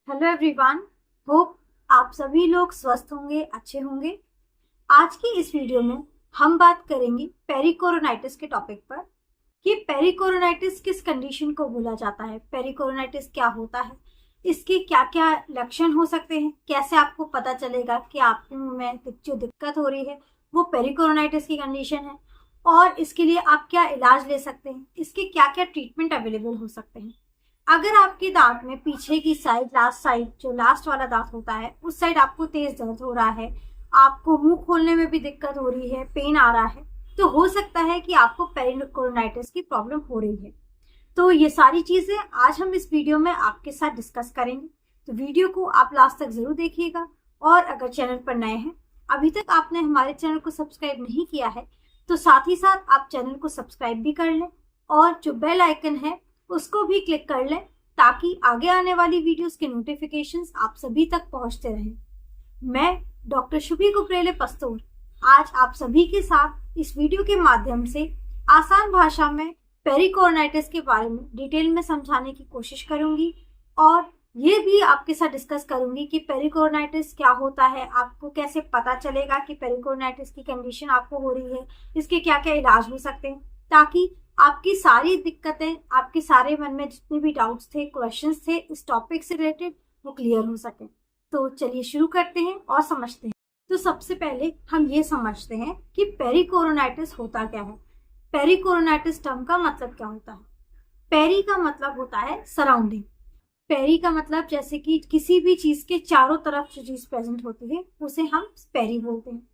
Hello everyone. Hope आप सभी लोग स्वस्थ होंगे, अच्छे होंगे। आज की इस वीडियो में हम बात करेंगे पेरिकोरोनाइटिस के टॉपिक पर कि पेरिकोरोनाइटिस किस कंडीशन को बोला जाता है, पेरिकोरोनाइटिस क्या होता है, इसके क्या क्या लक्षण हो सकते हैं, कैसे आपको पता चलेगा कि आपके मुंह में जो दिक्कत हो रही है वो पेरिकोरोनाइटिस की कंडीशन है और इसके लिए आप क्या इलाज ले सकते हैं, इसके क्या क्या ट्रीटमेंट अवेलेबल हो सकते हैं। अगर आपके दांत में पीछे की साइड, लास्ट साइड, जो लास्ट वाला दांत होता है उस साइड आपको तेज दर्द हो रहा है, आपको मुंह खोलने में भी दिक्कत हो रही है, पेन आ रहा है, तो हो सकता है कि आपको पेरिकोरोनाइटिस की प्रॉब्लम हो रही है। तो ये सारी चीजें आज हम इस वीडियो में आपके साथ डिस्कस करेंगे। तो वीडियो को आप लास्ट तक जरूर देखिएगा और अगर चैनल पर नए हैं, अभी तक आपने हमारे चैनल को सब्सक्राइब नहीं किया है, तो साथ ही साथ आप चैनल को सब्सक्राइब भी कर लें और जो बेल आइकन है उसको भी क्लिक कर लें ताकि आगे आने वाली वीडियोस के नोटिफिकेशंस आप सभी तक पहुंचते रहें। मैं डॉक्टर शुभी कुपरेले पस्तूर आज आप सभी के साथ इस वीडियो के माध्यम से आसान भाषा में पेरिकोरोनाइटिस के बारे में डिटेल में समझाने की कोशिश करूंगी और ये भी आपके साथ डिस्कस करूंगी कि पेरिकोरोनाइटिस क्या होता है, आपको कैसे पता चलेगा कि पेरिकोरोनाइटिस की कंडीशन आपको हो रही है, इसके क्या क्या इलाज हो सकते हैं, ताकि आपकी सारी दिक्कतें, आपके सारे मन में जितने भी डाउट्स थे, क्वेश्चंस थे इस टॉपिक से रिलेटेड, वो क्लियर हो सके। तो चलिए शुरू करते हैं और समझते हैं। तो सबसे पहले हम ये समझते हैं कि पेरिकोरोनाइटिस होता क्या है। पेरिकोरोनाइटिस टर्म का मतलब क्या होता है। पेरी का मतलब होता है सराउंडिंग। पेरी का मतलब जैसे कि किसी भी चीज के चारों तरफ जो चीज प्रेजेंट होती है उसे हम पेरी बोलते हैं।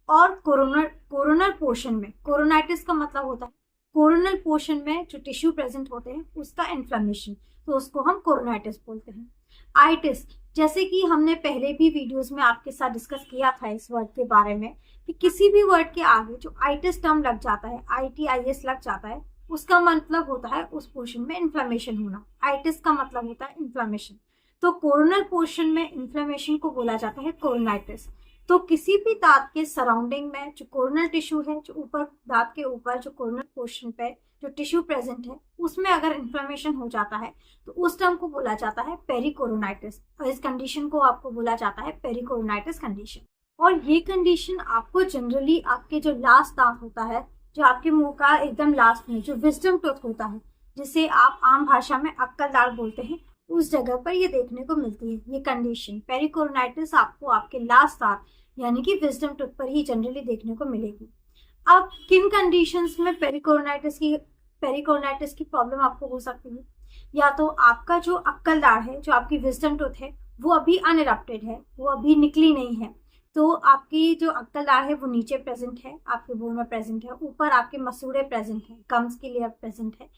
और कोरोनर कोरोनर पोर्शन में, कोरोनाइटिस का मतलब होता है कोरोनल पोर्शन में जो टिश्यू प्रेजेंट होते हैं उसका इन्फ्लेमेशन, तो उसको हम कोरोनाइटिस बोलते हैं। आइटिस, जैसे कि हमने पहले भी वीडियोस में आपके साथ डिस्कस किया था इस वर्ड के बारे में कि किसी भी वर्ड के आगे जो आइटिस टर्म लग जाता है, ITIS लग जाता है, उसका मतलब होता है उस पोर्शन में इन्फ्लेमेशन होना। आइटिस का मतलब होता है इन्फ्लेमेशन। तो कोरोनल पोर्शन में इन्फ्लेमेशन को बोला जाता है कोरोनाइटिस। तो किसी भी दांत के सराउंडिंग में जो कोरोनल टिश्यू है, जो ऊपर दांत के ऊपर जो कोरोनल पोर्शन पे जो टिश्यू प्रेजेंट है उसमें अगर इन्फ्लेमेशन हो जाता है तो उस टर्म को बोला जाता है पेरिकोरोनाइटिस और इस कंडीशन को आपको बोला जाता है पेरिकोरोनाइटिस कंडीशन। और ये कंडीशन आपको जनरली आपके जो लास्ट दांत होता है, जो आपके मुंह का एकदम लास्ट में जो विजडम टूथ होता है, जिसे आप आम भाषा में अक्कल दाढ़ बोलते हैं, उस जगह पर ये देखने को मिलती है। ये कंडीशन पेरिकोरोनाइटिस आपको आपके लास्ट दांत यानी कि विजडम टूथ पर ही जनरली देखने को मिलेगी। अब किन कंडीशंस में पेरिकोरोनाइटिस की प्रॉब्लम आपको हो सकती है। या तो आपका जो अक्कल दाढ़ है, जो आपकी विजडम टूथ है, वो अभी अनइरप्टेड है, वो अभी निकली नहीं है, तो आपकी जो अक्कल दाढ़ है वो नीचे प्रेजेंट है, आपके बोन में प्रेजेंट है, ऊपर आपके मसूड़े प्रेजेंट है, गम्स की लेयर प्रेजेंट है।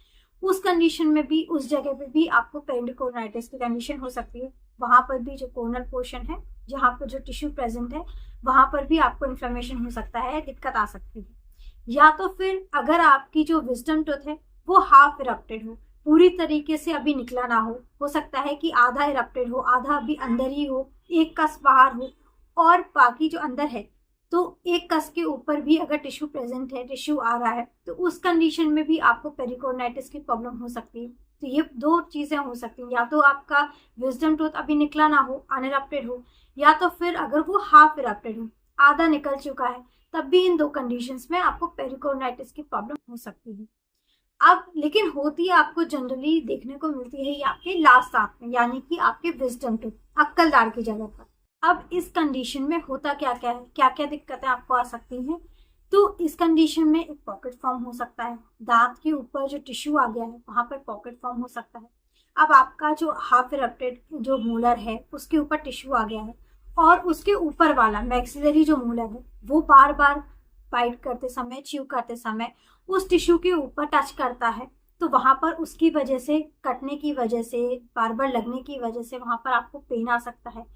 उस कंडीशन में भी, उस जगह पे भी आपको पेरिकोरोनाइटिस की कंडीशन हो सकती है। वहां पर भी जो कोर्नल पोर्शन है, जहाँ पर जो टिश्यू प्रेजेंट है, वहां पर भी आपको इन्फ्लेमेशन हो सकता है, दिक्कत आ सकती है। या तो फिर अगर आपकी जो विजडम टूथ है वो हाफ इरप्टेड हो, पूरी तरीके से अभी निकला ना हो सकता है कि आधा इरप्टेड हो, आधा अभी अंदर ही हो, एक कस बाहर हो और बाकी जो अंदर है, तो एक कस के ऊपर भी अगर टिश्यू प्रेजेंट है, टिश्यू आ रहा है, तो उस कंडीशन में भी आपको पेरिकोरोनाइटिस की प्रॉब्लम हो सकती है। तो ये दो चीजें हो सकती हैं, या तो आपका विजडम टूथ अभी निकला ना हो, अनइरप्टेड हो, या तो फिर अगर वो हाफ इरप्टेड हो, आधा निकल चुका है, तब भी इन दो कंडीशंस में आपको पेरिकोरोनाइटिस की प्रॉब्लम हो सकती है। अब लेकिन होती है आपको जनरली देखने को मिलती है ये आपके लास्ट दांत में, यानी कि आपके विजडम टूथ, अक्कल दाढ़ की जगह पर। अब इस कंडीशन में होता क्या क्या है, क्या क्या दिक्कतें आपको आ सकती हैं। तो इस कंडीशन में एक पॉकेट फॉर्म हो सकता है, दांत के ऊपर जो टिश्यू आ गया है वहां पर पॉकेट फॉर्म हो सकता है। अब आपका जो हाफ इरप्टेड जो मोलर है उसके ऊपर टिश्यू आ गया है और उसके ऊपर वाला मैक्सिलरी जो मोलर है वो बार बार बाइट करते समय, च्यू करते समय उस टिश्यू के ऊपर टच करता है, तो वहां पर उसकी वजह से, कटने की वजह से, बार बार लगने की वजह से वहां पर आपको पेन आ सकता है,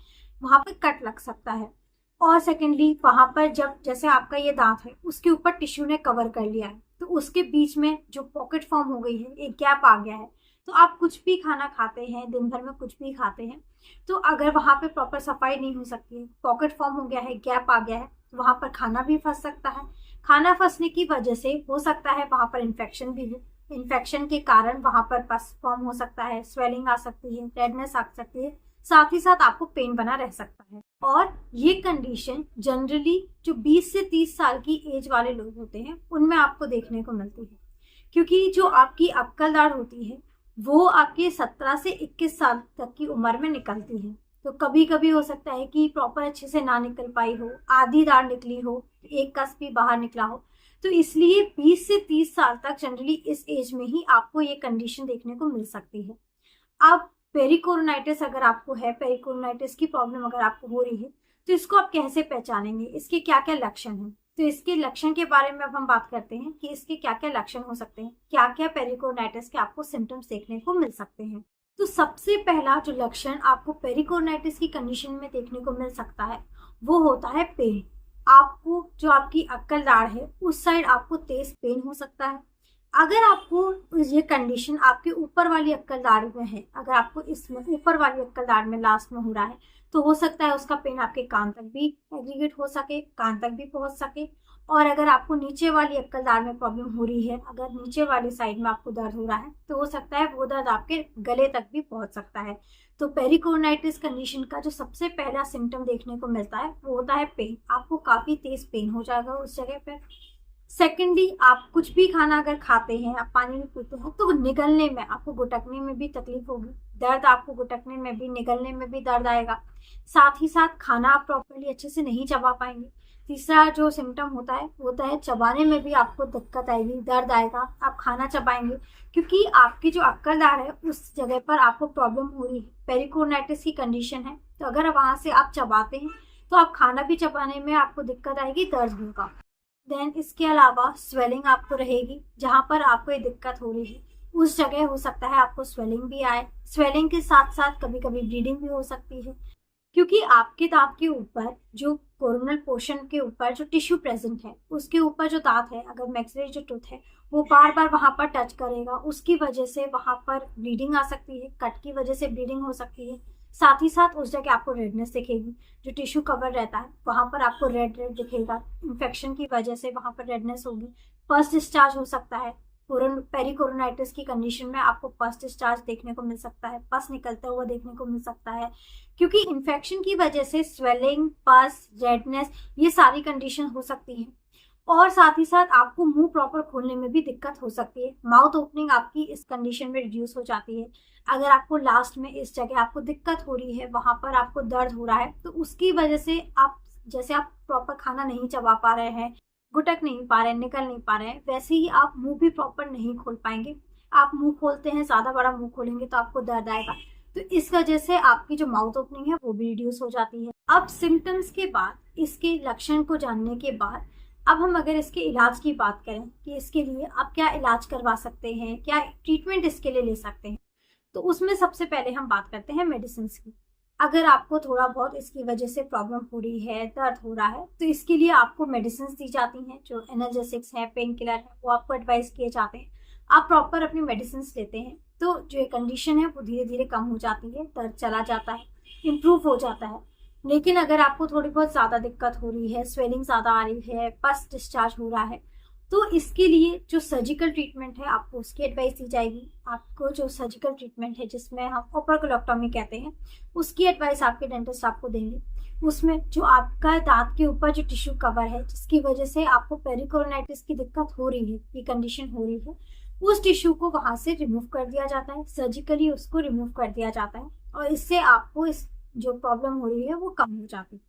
वहां पर कट लग सकता है। और सेकेंडली वहां पर जब जैसे आपका ये दांत है उसके ऊपर टिश्यू ने कवर कर लिया है, तो उसके बीच में जो पॉकेट फॉर्म हो गई है, एक गैप आ गया है। तो आप कुछ भी खाना खाते हैं, दिन भर में कुछ भी खाते हैं, तो अगर वहां पे प्रॉपर सफाई नहीं हो सकती है, पॉकेट फॉर्म हो गया है, गैप आ गया है, तो वहां पर खाना भी फंस सकता है। खाना फंसने की वजह से हो सकता है वहां पर इन्फेक्शन भी हो, इन्फेक्शन के कारण वहां पर पस फॉर्म हो सकता है, स्वेलिंग आ सकती है, रेडनेस आ सकती है, साथ ही साथ आपको पेन बना रह सकता है। और ये कंडीशन जनरली जो 20 से 30 साल की एज वाले लोग होते हैं उनमें आपको देखने को मिलती है, क्योंकि जो आपकी अक्कल दाढ़ होती है वो आपके 17 से 21 साल तक की उम्र में निकलती है। तो कभी कभी हो सकता है कि प्रॉपर अच्छे से ना निकल पाई हो, आधी दाढ़ निकली हो, एक कस भी बाहर निकला हो। तो इसलिए 20 से 30 साल तक जनरली इस एज में ही आपको ये कंडीशन देखने को मिल सकती है। अब पेरिकोरोनाइटिस अगर आपको है, पेरिकोरोनाइटिस की प्रॉब्लम अगर आपको हो रही है, तो इसको आप कैसे पहचानेंगे, इसके क्या क्या लक्षण हैं। तो इसके लक्षण के बारे में अब हम बात करते हैं कि इसके क्या क्या लक्षण हो सकते हैं, क्या क्या पेरिकोरोनाइटिस के आपको सिम्टम्स देखने को मिल सकते हैं। तो सबसे पहला जो लक्षण आपको पेरिकोरोनाइटिस की कंडीशन में देखने को मिल सकता है वो होता है पेन। आपको जो आपकी अक्कल दाढ़ है उस साइड आपको तेज पेन हो सकता है। अगर आपको ये कंडीशन आपके ऊपर वाली अक्कल दाढ़ में है, अगर आपको इसमें ऊपर वाली अक्कल दाढ़ में लास्ट में हो रहा है, तो हो सकता है उसका पेन आपके कान तक भी एग्रीगेट हो सके, कान तक भी पहुंच सके। और अगर आपको नीचे वाली अक्कल दाढ़ में प्रॉब्लम हो रही है, अगर नीचे वाली साइड में आपको दर्द हो रहा है, तो हो सकता है वो दर्द आपके गले तक भी पहुंच सकता है। तो पेरिकोरोनाइटिस कंडीशन का जो सबसे पहला सिम्टम देखने को मिलता है वो होता है पेन। आपको काफी तेज पेन हो जाएगा उस जगह पे। सेकेंडली, आप कुछ भी खाना अगर खाते हैं, आप पानी भी पीते हैं, तो निगलने में आपको, गुटकने में भी तकलीफ होगी, दर्द आपको गुटकने में भी, निगलने में भी दर्द आएगा। साथ ही साथ खाना आप प्रॉपर्ली अच्छे से नहीं चबा पाएंगे। तीसरा जो सिम्टम होता है वो होता है चबाने में भी आपको दिक्कत आएगी, दर्द आएगा, आप खाना चबाएंगे, क्योंकि आपकी जो अक्कल दाढ़ है उस जगह पर आपको प्रॉब्लम हो रही है, पेरिकोरोनाइटिस की कंडीशन है। तो अगर वहां से आप चबाते हैं तो आप खाना भी चबाने में आपको दिक्कत आएगी, दर्द होगा। देन इसके अलावा स्वेलिंग आपको रहेगी, जहां पर आपको ये दिक्कत हो रही है उस जगह हो सकता है आपको स्वेलिंग भी आए। स्वेलिंग के साथ साथ कभी कभी ब्लीडिंग भी हो सकती है, क्योंकि आपके दांत के ऊपर जो कोरोनल पोर्शन के ऊपर जो टिश्यू प्रेजेंट है उसके ऊपर जो दांत है, अगर मैक्सिलरी जो टूथ है वो बार बार वहां पर टच करेगा, उसकी वजह से वहां पर ब्लीडिंग आ सकती है, कट की वजह से ब्लीडिंग हो सकती है। साथ ही साथ उस जगह आपको रेडनेस दिखेगी, जो टिश्यू कवर रहता है वहां पर आपको रेड रेड दिखेगा, इन्फेक्शन की वजह से वहां पर रेडनेस होगी। पस डिस्चार्ज हो सकता है, पेरिकोरोनाइटिस की कंडीशन में आपको पस डिस्चार्ज देखने को मिल सकता है, पस निकलता हुआ देखने को मिल सकता है, क्योंकि इन्फेक्शन की वजह से स्वेलिंग, पस, रेडनेस ये सारी कंडीशन हो सकती हैं। और साथ ही साथ आपको मुंह प्रॉपर खोलने में भी दिक्कत हो सकती है, माउथ ओपनिंग आपकी इस कंडीशन में रिड्यूस हो जाती है। अगर आपको लास्ट में इस जगह आपको दिक्कत हो रही है, वहां पर आपको दर्द हो रहा है, तो उसकी वजह से आप, जैसे आप प्रॉपर खाना नहीं चबा पा रहे हैं, गुटक नहीं पा रहे हैं, निकल नहीं पा रहे हैं, वैसे ही आप मुंह भी प्रॉपर नहीं खोल पाएंगे। आप मुंह खोलते हैं, ज्यादा बड़ा मुंह खोलेंगे तो आपको दर्द आएगा, तो इस वजह से आपकी जो माउथ ओपनिंग है वो भी रिड्यूस हो जाती है। अब सिम्टम्स के बाद, इसके लक्षण को जानने के बाद, अब हम अगर इसके इलाज की बात करें कि इसके लिए आप क्या इलाज करवा सकते हैं, क्या ट्रीटमेंट इसके लिए ले सकते हैं, तो उसमें सबसे पहले हम बात करते हैं मेडिसिन की। अगर आपको थोड़ा बहुत इसकी वजह से प्रॉब्लम हो रही है, दर्द हो रहा है, तो इसके लिए आपको मेडिसिन दी जाती हैं, जो एनाल्जेसिक्स है, पेन किलर है, वो आपको एडवाइस किए जाते हैं। आप प्रॉपर अपनी मेडिसिन लेते हैं तो जो कंडीशन है वो धीरे धीरे कम हो जाती है, दर्द चला जाता है, इम्प्रूव हो जाता है। लेकिन अगर आपको थोड़ी बहुत ज़्यादा दिक्कत हो रही है, स्वेलिंग ज़्यादा आ रही है, पस डिस्चार्ज हो रहा है, तो इसके लिए जो सर्जिकल ट्रीटमेंट है आपको उसकी एडवाइस दी जाएगी। आपको जो सर्जिकल ट्रीटमेंट है, जिसमें हम ओपर्कुलोक्टोमी कहते हैं, उसकी एडवाइस आपके डेंटिस्ट आपको देंगे। उसमें जो आपका दांत के ऊपर जो टिश्यू कवर है, जिसकी वजह से आपको पेरिकोरोनाइटिस की दिक्कत हो रही है, ये कंडीशन हो रही है, उस टिश्यू को वहां से रिमूव कर दिया जाता है, सर्जिकली उसको रिमूव कर दिया जाता है, और इससे आपको इस जो प्रॉब्लम हो रही है वो कम हो जाती है।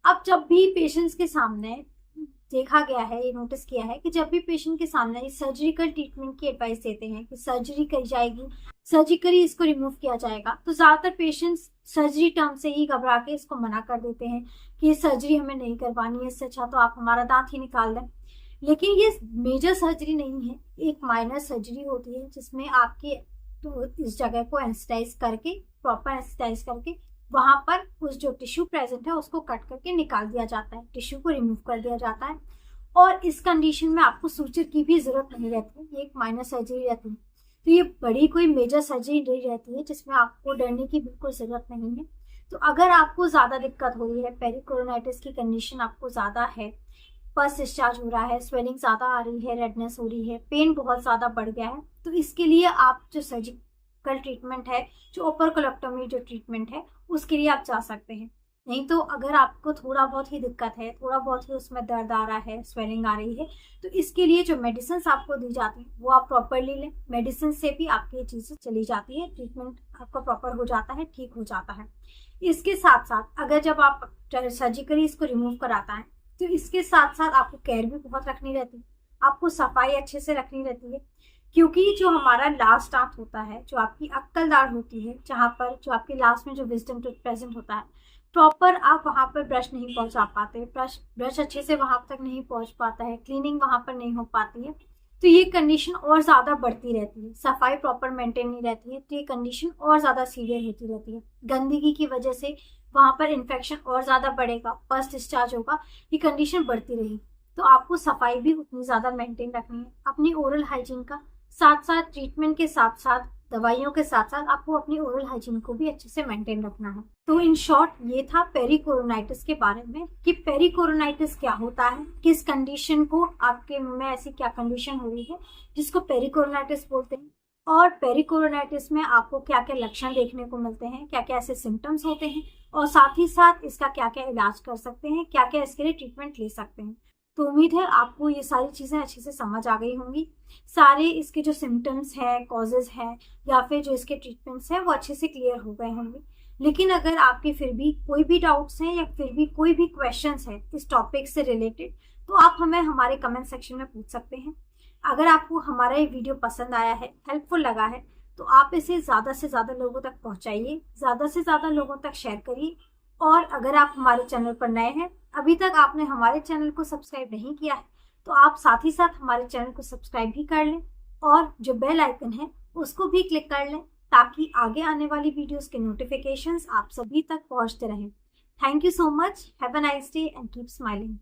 अब जब भी पेशेंट्स के सामने देखा गया है, ये नोटिस किया है कि जब भी पेशेंट के सामने सर्जिकल ट्रीटमेंट की एडवाइस देते हैं कि सर्जरी करी जाएगी, सर्जिकली इसको रिमूव किया जाएगा, तो ज्यादातर पेशेंट्स सर्जरी टर्म से ही घबरा के इसको मना कर देते हैं कि ये सर्जरी हमें नहीं करवानी है, इससे अच्छा तो आप हमारा दांत ही निकाल दें। लेकिन ये मेजर सर्जरी नहीं है, एक माइनर सर्जरी होती है, जिसमें आपके तो इस जगह को एनेस्थेटाइज करके, प्रॉपर एनेस्थेटाइज करके, वहां पर उस जो टिश्यू प्रेजेंट है उसको कट करके निकाल दिया जाता है, टिश्यू को रिमूव कर दिया जाता है। और इस कंडीशन में आपको सूचर की भी जरूरत नहीं रहती, ये एक माइनर सर्जरी रहती है, तो ये बड़ी कोई मेजर सर्जरी नहीं रहती है, जिसमें आपको डरने की बिल्कुल जरूरत नहीं है। तो अगर आपको ज्यादा दिक्कत हो रही है, पेरिकोरोनाइटिस की कंडीशन आपको ज्यादा है, पस डिस्चार्ज हो रहा है, स्वेलिंग ज़्यादा आ रही है, रेडनेस हो रही है, पेन बहुत ज़्यादा बढ़ गया है, तो इसके लिए आप जो सर्जिकल ट्रीटमेंट है, जो ओपर कोलेक्टोमी जो ट्रीटमेंट है, उसके लिए आप जा सकते हैं। नहीं तो अगर आपको थोड़ा बहुत ही दिक्कत है, थोड़ा बहुत ही उसमें दर्द आ रहा है, स्वेलिंग आ रही है, तो इसके लिए जो मेडिसिन आपको दी जाती है वो आप प्रॉपरली लें। मेडिसिन से भी आपकी ये चीज़ें चली जाती है, ट्रीटमेंट आपका प्रॉपर हो जाता है, ठीक हो जाता है। इसके साथ साथ अगर जब आप सर्जिकली इसको रिमूव कराता है तो इसके साथ साथ आपको केयर भी बहुत रखनी रहती है, आपको सफाई अच्छे से रखनी रहती है, क्योंकि जो हमारा लास्ट दांत होता है, जो आपकी अक्कल दाढ़ होती है, जहाँ पर जो आपके लास्ट में जो विजडम टूथ प्रेजेंट होता है, प्रॉपर आप वहाँ पर ब्रश नहीं पहुँचा पाते, ब्रश अच्छे से वहाँ तक नहीं पहुँच पाता है, क्लीनिंग वहाँ पर नहीं हो पाती है, तो ये कंडीशन और ज़्यादा बढ़ती रहती है। सफाई प्रॉपर मेंटेन नहीं रहती है तो ये कंडीशन और ज़्यादा सीवियर होती रहती है। गंदगी की वजह से वहाँ पर इन्फेक्शन और ज़्यादा बढ़ेगा, पस डिस्चार्ज होगा, ये कंडीशन बढ़ती रही। तो आपको सफाई भी उतनी ज़्यादा मेंटेन रखनी है। अपनी ओरल हाइजीन का साथ साथ, ट्रीटमेंट के साथ साथ, दवाइयों के साथ साथ आपको अपनी ओरल हाइजीन को भी अच्छे से मेंटेन रखना है। तो इन शॉर्ट ये था पेरिकोरोनाइटिस के बारे में कि पेरिकोरोनाइटिस क्या होता है, किस कंडीशन को आपके मुंह में ऐसी क्या कंडीशन हो रही है जिसको पेरिकोरोनाइटिस बोलते हैं, और पेरिकोरोनाइटिस में आपको क्या क्या लक्षण देखने को मिलते हैं, क्या क्या ऐसे सिम्टम्स होते हैं, और साथ ही साथ इसका क्या क्या इलाज कर सकते हैं, क्या क्या इसके लिए ट्रीटमेंट ले सकते हैं। तो उम्मीद है आपको ये सारी चीज़ें अच्छे से समझ आ गई होंगी। सारे इसके जो सिम्टम्स है, कॉजेज है, या फिर जो इसके ट्रीटमेंट्स हैं वो अच्छे से क्लियर हो गए होंगे। लेकिन अगर आपके फिर भी कोई भी डाउट्स हैं या फिर भी कोई भी क्वेश्चंस है इस टॉपिक से रिलेटेड, तो आप हमें हमारे कमेंट सेक्शन में पूछ सकते हैं। अगर आपको हमारा ये वीडियो पसंद आया है, हेल्पफुल लगा है, तो आप इसे ज़्यादा से ज़्यादा लोगों तक पहुँचाइए, ज़्यादा से ज़्यादा लोगों तक शेयर करिए। और अगर आप हमारे चैनल पर नए हैं, अभी तक आपने हमारे चैनल को सब्सक्राइब नहीं किया है, तो आप साथ ही साथ हमारे चैनल को सब्सक्राइब भी कर लें और जो बेल आइकन है उसको भी क्लिक कर लें, ताकि आगे आने वाली वीडियोस के नोटिफिकेशंस आप सभी तक पहुंचते रहें। Thank you so much, have a nice day and keep smiling.